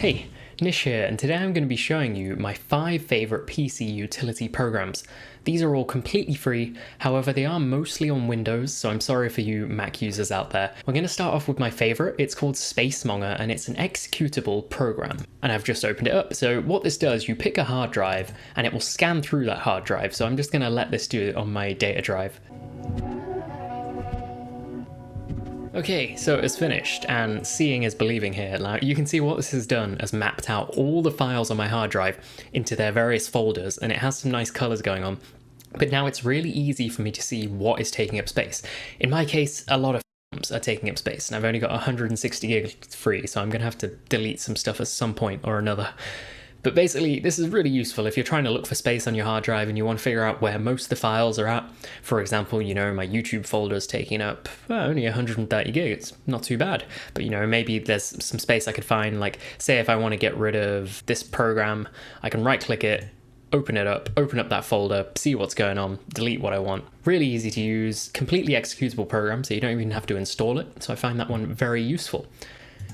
Hey, Nish here, and today I'm going to be showing you my 5 favourite PC utility programs. These are all completely free, however they are mostly on Windows, so I'm sorry for you Mac users out there. We're going to start off with my favourite. It's called Spacemonger, and it's an executable program. And I've just opened it up. So what this does, you pick a hard drive, and it will scan through that hard drive. So I'm just going to let this do it on my data drive. Okay, so it's finished, and seeing is believing here. Now you can see what this has done has mapped out all the files on my hard drive into their various folders, and it has some nice colors going on. But now it's really easy for me to see what is taking up space. In my case, a lot of films are taking up space, and I've only got 160 gigs free, so I'm gonna have to delete some stuff at some point or another. But basically, this is really useful if you're trying to look for space on your hard drive and you want to figure out where most of the files are at. For example, you know, my YouTube folder is taking up only 130 gigs. Not too bad. But, you know, maybe there's some space I could find. Like, say if I want to get rid of this program, I can right-click it, open it up, open up that folder, see what's going on, delete what I want. Really easy to use, completely executable program, so you don't even have to install it. So I find that one very useful.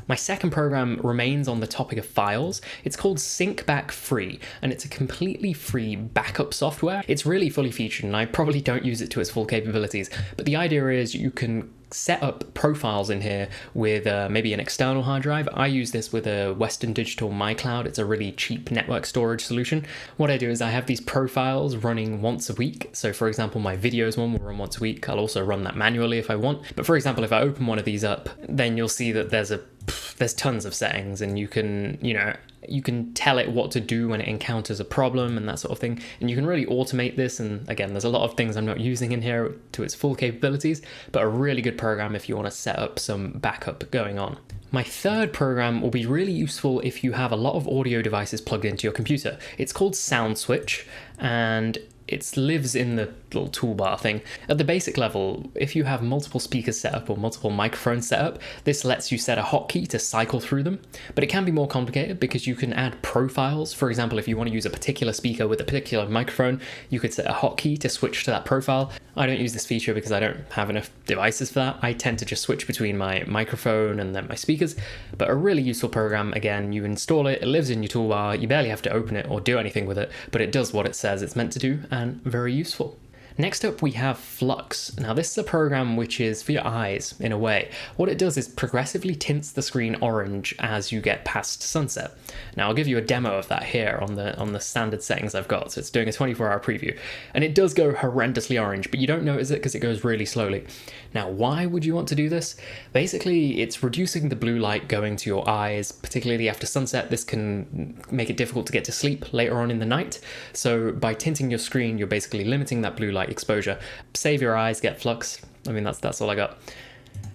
My second program remains on the topic of files. It's called SyncbackFree, and it's a completely free backup software. It's really fully featured, and I probably don't use it to its full capabilities, but the idea is you can set up profiles in here with maybe an external hard drive. I use this with a Western Digital MyCloud. It's a really cheap network storage solution. What I do is I have these profiles running once a week. So for example, my videos one will run once a week. I'll also run that manually if I want. But for example, if I open one of these up, then you'll see that there's tons of settings, and you can tell it what to do when it encounters a problem and that sort of thing. And you can really automate this. And again, there's a lot of things I'm not using in here to its full capabilities, but a really good program if you want to set up some backup going on. My third program will be really useful if you have a lot of audio devices plugged into your computer. It's called Soundswitch, and it lives in the little toolbar thing. At the basic level, if you have multiple speakers set up or multiple microphones set up, this lets you set a hotkey to cycle through them. But it can be more complicated because you can add profiles. For example, if you want to use a particular speaker with a particular microphone, you could set a hotkey to switch to that profile. I don't use this feature because I don't have enough devices for that. I tend to just switch between my microphone and then my speakers. But a really useful program. Again, you install it, it lives in your toolbar, you barely have to open it or do anything with it, but it does what it says it's meant to do, and very useful. Next up, we have F.lux. Now this is a program which is for your eyes in a way. What it does is progressively tints the screen orange as you get past sunset. Now I'll give you a demo of that here on the standard settings I've got. So it's doing a 24-hour preview, and it does go horrendously orange, but you don't notice it because it goes really slowly. Now why would you want to do this? Basically, it's reducing the blue light going to your eyes, particularly after sunset. This can make it difficult to get to sleep later on in the night. So by tinting your screen, you're basically limiting that blue light exposure. Save your eyes, get F.lux. I mean, that's all I got.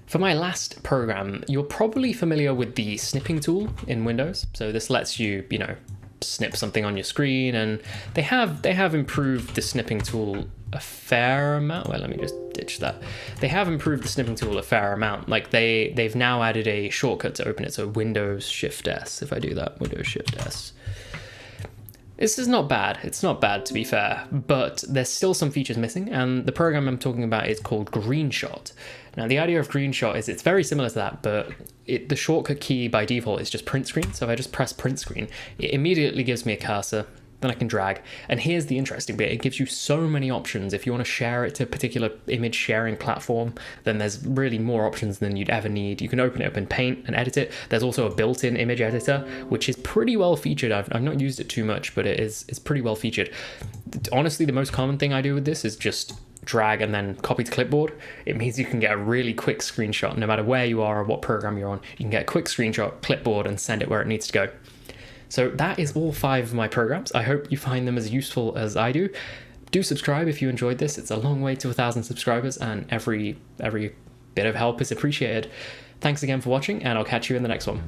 For my last program, you're probably familiar with the snipping tool in Windows. So this lets you, snip something on your screen, and they have improved the snipping tool a fair amount. Well, let me just ditch that. They have improved the snipping tool a fair amount. Like they've now added a shortcut to open it. So Windows Shift S. If I do that, Windows Shift S. This is not bad. It's not bad, to be fair, but there's still some features missing, and the program I'm talking about is called Greenshot. Now, the idea of Greenshot is it's very similar to that, but the shortcut key by default is just print screen. So if I just press print screen, it immediately gives me a cursor. Then I can drag. And here's the interesting bit. It gives you so many options. If you want to share it to a particular image sharing platform, then there's really more options than you'd ever need. You can open it up in Paint and edit it. There's also a built-in image editor, which is pretty well featured. I've not used it too much, but it's pretty well featured. Honestly, the most common thing I do with this is just drag and then copy to clipboard. It means you can get a really quick screenshot no matter where you are or what program you're on. You can get a quick screenshot, clipboard, and send it where it needs to go. So that is all 5 of my programs. I hope you find them as useful as I do. Do subscribe if you enjoyed this. It's a long way to 1,000 subscribers, and every bit of help is appreciated. Thanks again for watching, and I'll catch you in the next one.